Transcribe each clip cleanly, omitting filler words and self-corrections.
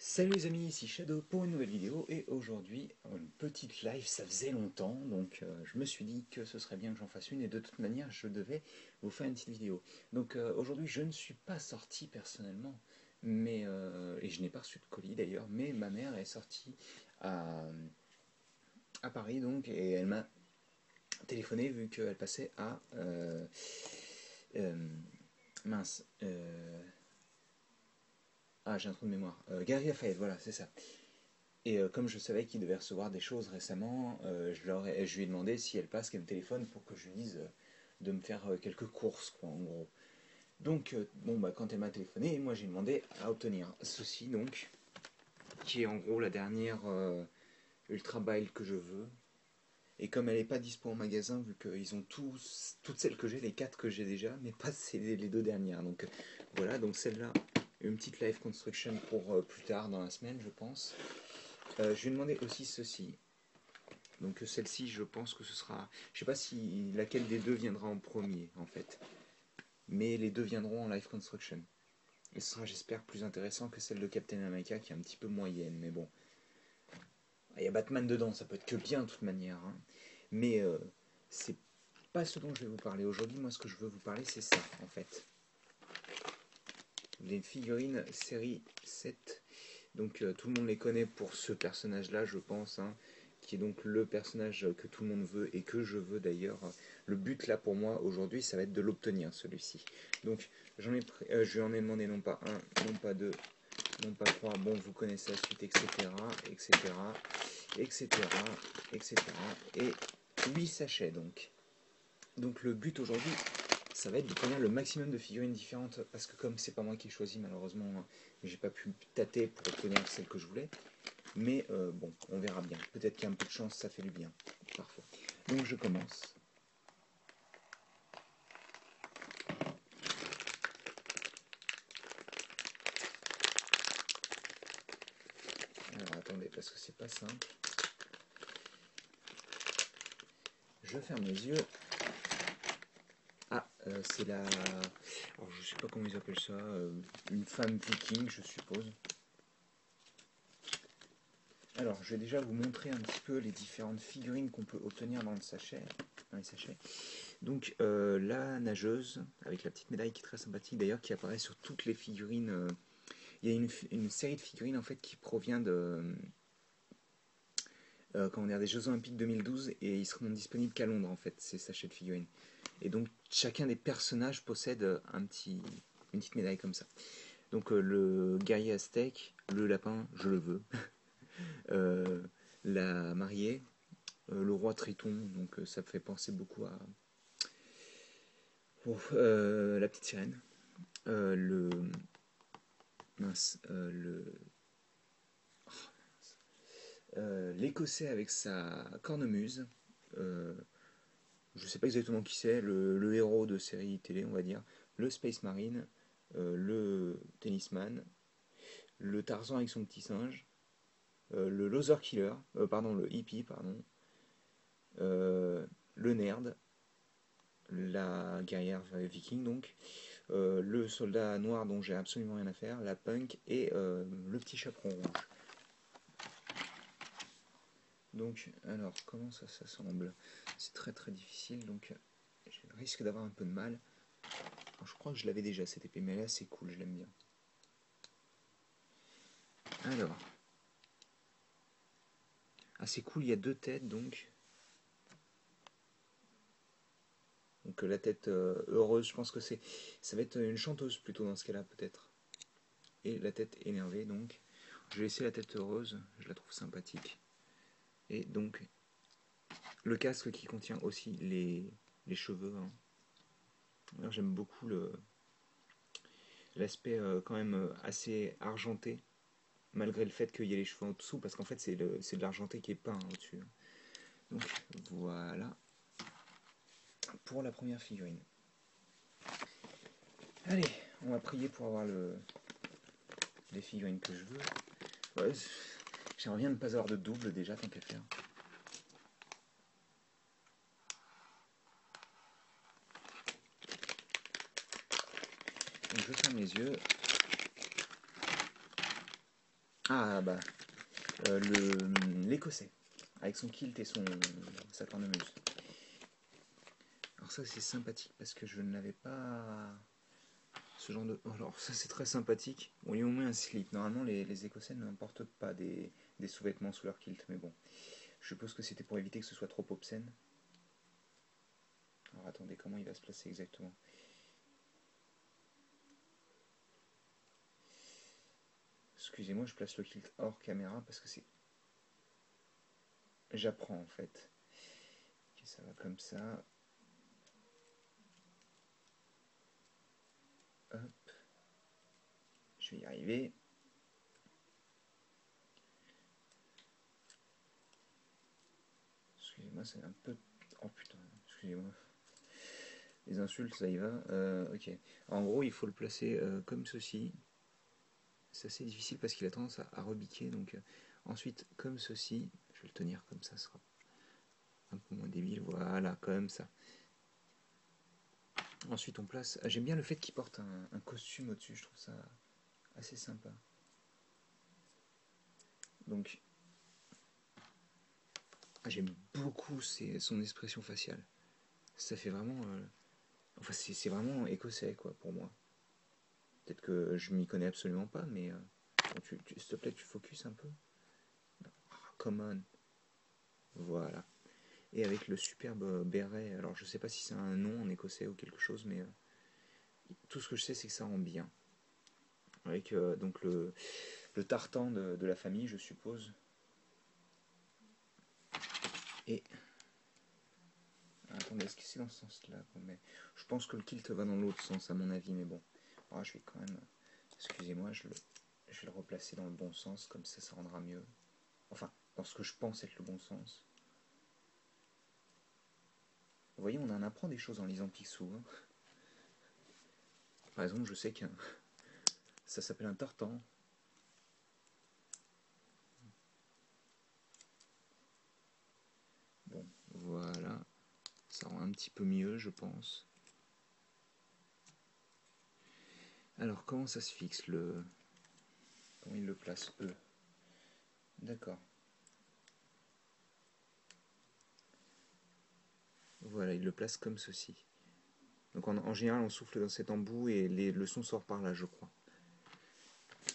Salut les amis, ici Shadow pour une nouvelle vidéo et aujourd'hui une petite live, ça faisait longtemps donc je me suis dit que ce serait bien que j'en fasse une et de toute manière je devais vous faire une petite vidéo. Donc aujourd'hui je ne suis pas sorti personnellement mais et je n'ai pas reçu de colis d'ailleurs, mais ma mère est sortie à, à Paris donc et elle m'a téléphoné vu qu'elle passait à euh, mince j'ai un trou de mémoire, Galerie Lafayette, voilà c'est ça. Et comme je savais qu'il devait recevoir des choses récemment, je lui ai demandé si elle passe, qu'elle me téléphone pour que je lui dise de me faire quelques courses, quoi, en gros. Donc, bon, bah, quand elle m'a téléphoné, moi j'ai demandé à obtenir ceci, donc, qui est en gros la dernière Ultra Bile que je veux. Et comme elle n'est pas dispo en magasin, vu qu'ils ont toutes celles que j'ai, les 4 que j'ai déjà, mais pas les deux dernières. Donc voilà, donc celle-là, une petite live construction pour plus tard dans la semaine, je pense. Je lui ai demandé aussi ceci. Donc celle-ci, je pense que ce sera... Je sais pas si laquelle des deux viendra en premier, en fait. Mais les deux viendront en live construction. Et ce sera, j'espère, plus intéressant que celle de Captain America, qui est un petit peu moyenne. Mais bon, il y a Batman dedans, ça peut être que bien de toute manière, hein. Mais c'est pas ce dont je vais vous parler aujourd'hui. Moi, ce que je veux vous parler, c'est ça, en fait. Les figurines série 7. Donc tout le monde les connaît pour ce personnage-là, je pense, hein, qui est donc le personnage que tout le monde veut et que je veux d'ailleurs. Le but là pour moi aujourd'hui, ça va être de l'obtenir celui-ci. Donc je lui en ai demandé non pas un, non pas deux, non pas trois. Bon, vous connaissez la suite, etc., etc., etc., etc. Et 8 sachets donc. Donc le but aujourd'hui, ça va être d'obtenir le maximum de figurines différentes parce que comme c'est pas moi qui ai choisi malheureusement, j'ai pas pu tâter pour obtenir celle que je voulais. Mais bon, on verra bien. Peut-être qu'un peu de chance, ça fait du bien. Parfois. Donc je commence. Alors attendez, parce que c'est pas simple. Je ferme les yeux. Ah, c'est la... Alors, je sais pas comment ils appellent ça. Une femme viking, je suppose. Alors, je vais déjà vous montrer un petit peu les différentes figurines qu'on peut obtenir dans le sachet. Dans les sachets. Donc, la nageuse, avec la petite médaille qui est très sympathique d'ailleurs, qui apparaît sur toutes les figurines. Il y a une série de figurines en fait qui provient de comment dire, des Jeux Olympiques 2012 et ils seront disponibles qu'à Londres en fait, ces sachets de figurines. Et donc chacun des personnages possède une petite médaille comme ça. Donc le guerrier aztèque, le lapin, je le veux. Euh, la mariée, le roi Triton, donc ça me fait penser beaucoup à la petite sirène. Le mince, l'écossais avec sa cornemuse. Euh, je sais pas exactement qui c'est, le héros de série télé, on va dire, le Space Marine, le tennisman, le Tarzan avec son petit singe, le Loser Killer, pardon, le hippie, pardon, le nerd, la guerrière viking donc, le soldat noir dont j'ai absolument rien à faire, la punk et le petit chaperon rouge. Donc, alors, comment ça s'assemble? C'est très très difficile, donc je risque d'avoir un peu de mal. Alors, je crois que je l'avais déjà cette épée, mais là c'est cool, je l'aime bien. Alors, ah c'est cool, il y a deux têtes donc. Donc la tête heureuse, je pense que ça va être une chanteuse plutôt dans ce cas-là peut-être. Et la tête énervée donc. Je vais laisser la tête heureuse, je la trouve sympathique. Et donc le casque qui contient aussi les cheveux, hein. Alors j'aime beaucoup l'aspect quand même assez argenté, malgré le fait qu'il y ait les cheveux en dessous, parce qu'en fait c'est de l'argenté qui est peint au-dessus. Donc voilà pour la première figurine. Allez, on va prier pour avoir les figurines que je veux. Ouais, j'aimerais bien ne pas avoir de double déjà, tant qu'à faire. Donc je ferme les yeux. Ah bah, l'écossais, avec son kilt et sa cornemuse. Alors ça c'est sympathique parce que je ne l'avais pas... Ce genre de... Alors ça c'est très sympathique. Bon, ils ont mis un slip. Normalement les Écossais ne portent pas des sous-vêtements sous leur kilt, mais bon. Je suppose que c'était pour éviter que ce soit trop obscène. Alors attendez, comment il va se placer exactement? Excusez-moi, je place le kilt hors caméra parce que c'est... J'apprends en fait. Ok, ça va comme ça. Hop. Je vais y arriver. Excusez-moi, c'est un peu... Oh putain, excusez-moi. Les insultes, ça y va. Ok. En gros, il faut le placer comme ceci. C'est assez difficile parce qu'il a tendance à rebiquer. Donc, ensuite, comme ceci. Je vais le tenir comme ça, ce sera un peu moins débile. Voilà, comme ça. Ensuite, on place... Ah, j'aime bien le fait qu'il porte un costume au-dessus. Je trouve ça assez sympa. Donc, j'aime beaucoup son expression faciale. Ça fait vraiment... Enfin, c'est vraiment écossais, quoi, pour moi. Peut-être que je m'y connais absolument pas, mais... Bon, s'il te plaît, tu focus un peu. Oh, come on. Voilà. Et avec le superbe béret, alors je sais pas si c'est un nom en écossais ou quelque chose, mais tout ce que je sais, c'est que ça rend bien. Avec donc le tartan de la famille, je suppose. Et... Attendez, est-ce que c'est dans ce sens-là qu'on met? Je pense que le kilt va dans l'autre sens, à mon avis, mais bon. Oh, je vais quand même... Excusez-moi, je vais le replacer dans le bon sens, comme ça rendra mieux. Enfin, dans ce que je pense être le bon sens. Vous voyez, on en apprend des choses en lisant Picsou. Hein. Par exemple, je sais que ça s'appelle un tartan. Bon, voilà. Ça rend un petit peu mieux, je pense. Alors, comment ça se fixe le... Comment il le place, eux? D'accord. Voilà, il le place comme ceci. Donc en général, on souffle dans cet embout et le son sort par là, je crois.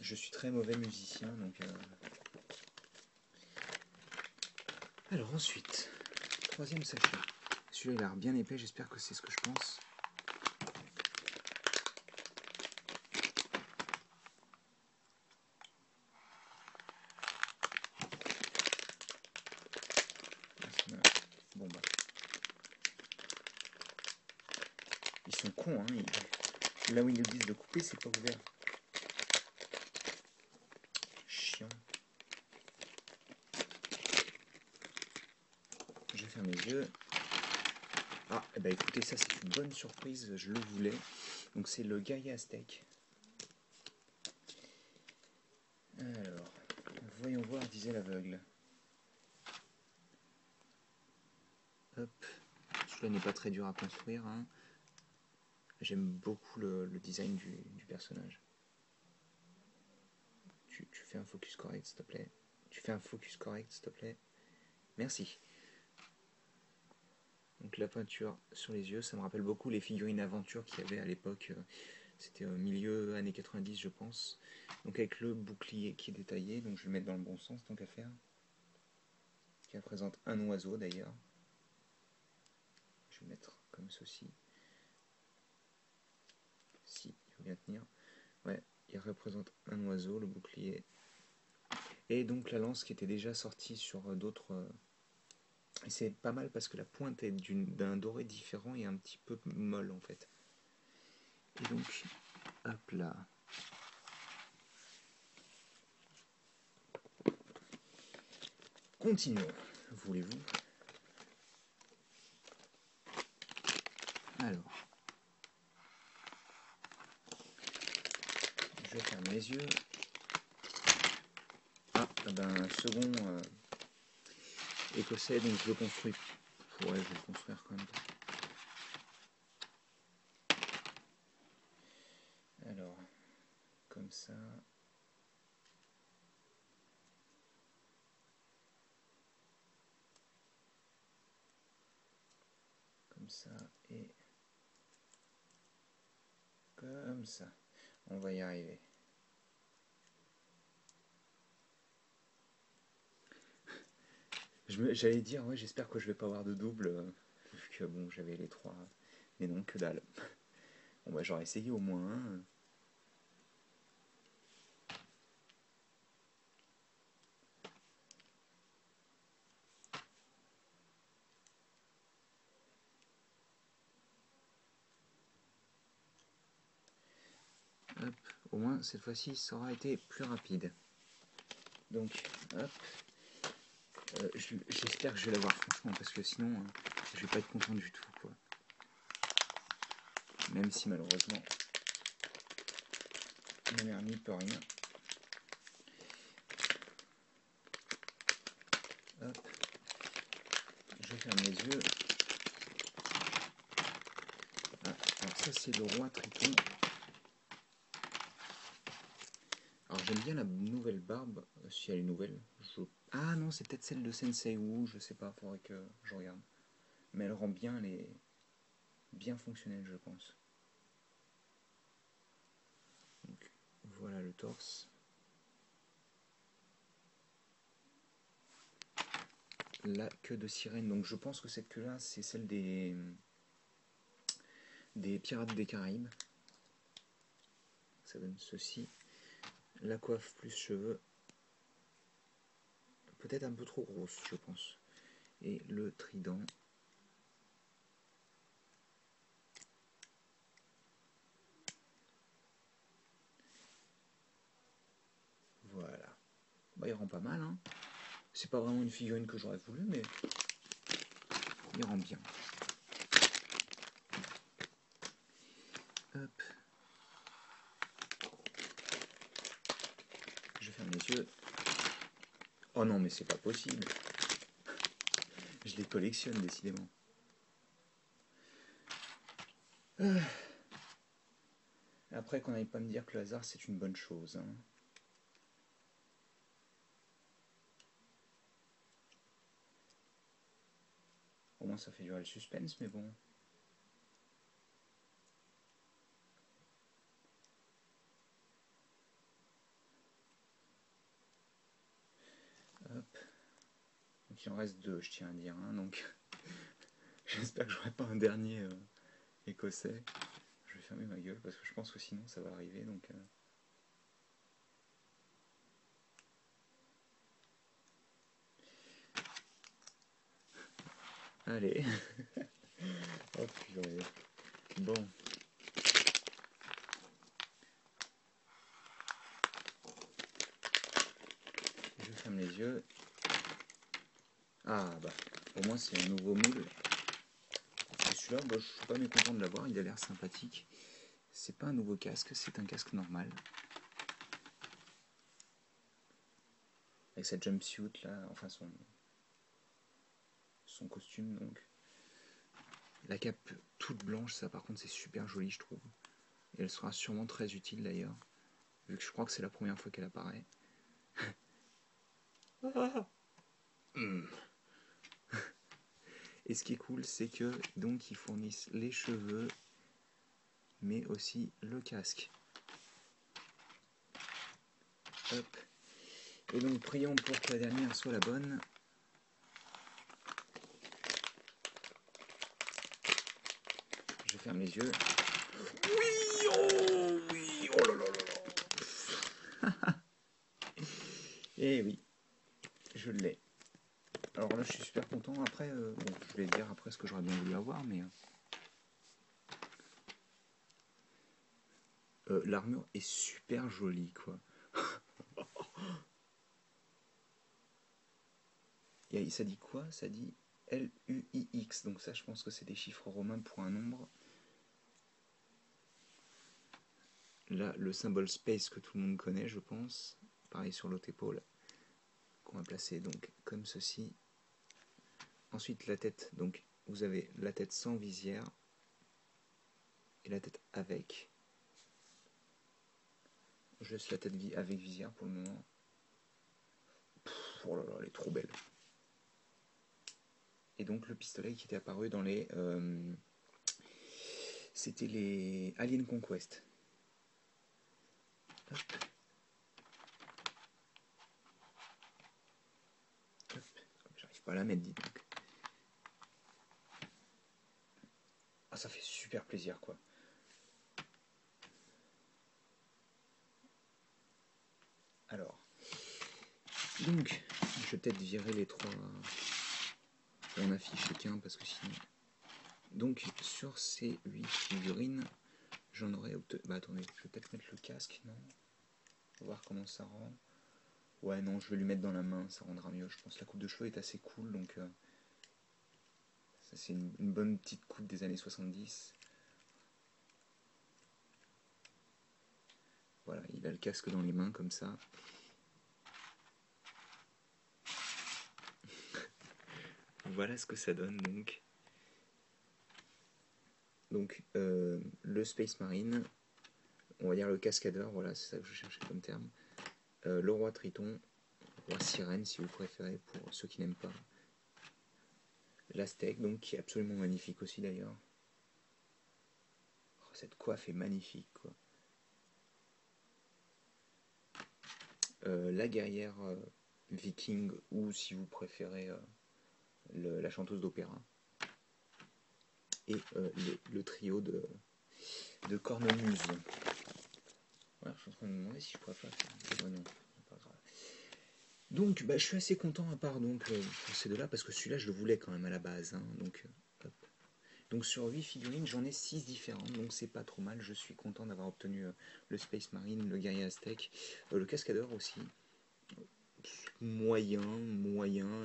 Je suis très mauvais musicien, donc... Alors ensuite, troisième sachet. Celui-là, il a l'air bien épais, j'espère que c'est ce que je pense. Bon bah... Ils sont cons, hein. Là où ils nous disent de couper, c'est pas ouvert. Chiant. Je vais faire mes yeux. Ah, eh ben écoutez, ça c'est une bonne surprise, je le voulais. Donc c'est le guerrier aztèque. Alors, voyons voir, disait l'aveugle. Hop, celui-là n'est pas très dur à construire. Hein. J'aime beaucoup le design du personnage. Tu fais un focus correct, s'il te plaît. Tu fais un focus correct, s'il te plaît. Merci. Donc la peinture sur les yeux, ça me rappelle beaucoup les figurines aventure qu'il y avait à l'époque. C'était au milieu années 90, je pense. Donc avec le bouclier qui est détaillé, donc je vais le mettre dans le bon sens tant qu'à faire. Qui représente un oiseau d'ailleurs. Je vais le mettre comme ceci. Si, il faut bien tenir. Ouais, il représente un oiseau, le bouclier. Et donc la lance qui était déjà sortie sur d'autres... Et c'est pas mal parce que la pointe est d'un doré différent et un petit peu molle en fait. Et donc, hop là. Continuons, voulez-vous? Alors, je vais fermer les yeux. Ah, ben, second écossais, donc je le construis. Ouais, je vais le construire quand même. Alors, comme ça. ça et comme ça. On va y arriver. J'allais dire, ouais, j'espère que je vais pas avoir de double, vu que bon, j'avais les 3, mais non, que dalle. Bon, bah, j'aurais essayé au moins un. Hop, au moins cette fois-ci ça aura été plus rapide. Donc, hop, j'espère que je vais l'avoir franchement, parce que sinon je vais pas être content du tout, quoi. Même si malheureusement mon hernie peut rien. Hop, je ferme les yeux. Ah, alors ça c'est le roi triton. Alors j'aime bien la nouvelle barbe, si elle est nouvelle. Ah non, c'est peut-être celle de Sensei Wu, je sais pas, faudrait que je regarde. Mais elle rend bien, elle est bien fonctionnelle, je pense. Donc, voilà le torse. La queue de sirène, donc je pense que cette queue là c'est celle des pirates des Caraïbes. Ça donne ceci. La coiffe plus cheveux, peut-être un peu trop grosse je pense. Et le trident. Voilà. Bah, il rend pas mal, hein. C'est pas vraiment une figurine que j'aurais voulu, mais il rend bien. Hop. Je ferme les yeux. Oh non, mais c'est pas possible. Je les collectionne décidément. Après qu'on n'aille pas me dire que le hasard c'est une bonne chose, hein. Au moins ça fait durer le suspense, mais bon. Hop. Donc il en reste 2, je tiens à dire, hein, donc j'espère que j'aurai pas un dernier écossais. Je vais fermer ma gueule parce que je pense que sinon ça va arriver, donc... Allez. Oh purée. Bon. Je ferme les yeux. Ah bah, au moins c'est un nouveau moule. Et celui-là, bah, je suis pas mécontent de l'avoir, il a l'air sympathique. C'est pas un nouveau casque, c'est un casque normal. Avec sa jumpsuit là, enfin son costume donc. La cape toute blanche, ça par contre c'est super joli je trouve. Et elle sera sûrement très utile d'ailleurs, vu que je crois que c'est la première fois qu'elle apparaît. Et ce qui est cool, c'est que donc ils fournissent les cheveux, mais aussi le casque. Hop. Et donc prions pour que la dernière soit la bonne. Je ferme les yeux. Oui, oh oui, oh là là là là. Et oui, je l'ai. Alors là, je suis super content. Après, bon, je vais dire après ce que j'aurais bien voulu avoir, mais l'armure est super jolie, quoi. Et ça dit quoi? Ça dit LUIX. Donc ça, je pense que c'est des chiffres romains pour un nombre. Là, le symbole space que tout le monde connaît, je pense. Pareil sur l'autre épaule, qu'on va placer donc comme ceci. Ensuite, la tête. Donc, vous avez la tête sans visière et la tête avec. Je laisse la tête avec visière pour le moment. Pff, oh là là, elle est trop belle. et donc le pistolet qui était apparu dans les... c'était les Alien Conquest. Hop. Hop. J'arrive pas à la mettre, dis donc. Ah, ça fait super plaisir, quoi. Alors, donc, je vais peut-être virer les 3. On en affiche qu'un parce que sinon. Donc, sur ces 8 figurines, j'en aurais obtenu. Bah, attendez, je vais peut-être mettre le casque, non? On va voir comment ça rend. Ouais, non, je vais lui mettre dans la main, ça rendra mieux. Je pense que la coupe de cheveux est assez cool, donc. Ça, c'est une bonne petite coupe des années 70. Voilà, il a le casque dans les mains comme ça. Voilà ce que ça donne donc. Donc le Space Marine, on va dire le cascadeur, voilà, c'est ça que je cherchais comme terme. Le roi Triton, roi sirène si vous préférez pour ceux qui n'aiment pas. L'Aztèque, donc qui est absolument magnifique aussi d'ailleurs. Oh, cette coiffe est magnifique quoi. La guerrière viking ou si vous préférez la chanteuse d'opéra. Et le trio de cornemuse. Voilà, je suis en train de me demander si je pourrais pas faire. Ouais, non, c'est pas grave. Donc, bah, je suis assez content à part donc pour ces deux-là parce que celui-là je le voulais quand même à la base. Hein, donc, hop. Donc sur 8 figurines, j'en ai 6 différentes, donc c'est pas trop mal. Je suis content d'avoir obtenu le Space Marine, le guerrier aztèque, le cascadeur aussi. Moyen.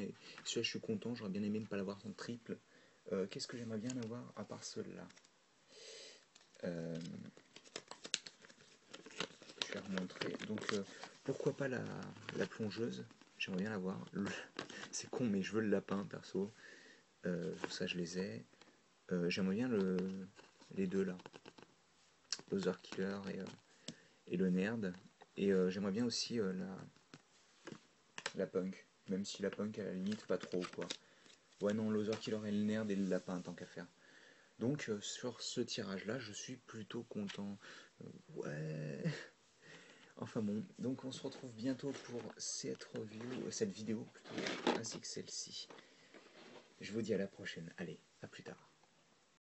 Et celui-là, je suis content. J'aurais bien aimé ne pas l'avoir en triple. Qu'est-ce que j'aimerais bien avoir à part celui-là? Je vais remontrer. Donc, pourquoi pas la plongeuse? J'aimerais bien l'avoir. C'est con, mais je veux le lapin perso. Ça, je les ai. J'aimerais bien les deux là. Loser Killer et le Nerd. Et j'aimerais bien aussi la Punk. Même si la Punk, à la limite, pas trop quoi. Ouais, non, Loser Killer et le Nerd et le lapin, tant qu'à faire. Donc, sur ce tirage là, je suis plutôt content. Ouais. Enfin bon, donc on se retrouve bientôt pour cette vidéo plutôt, ainsi que celle-ci. Je vous dis à la prochaine. Allez, à plus tard.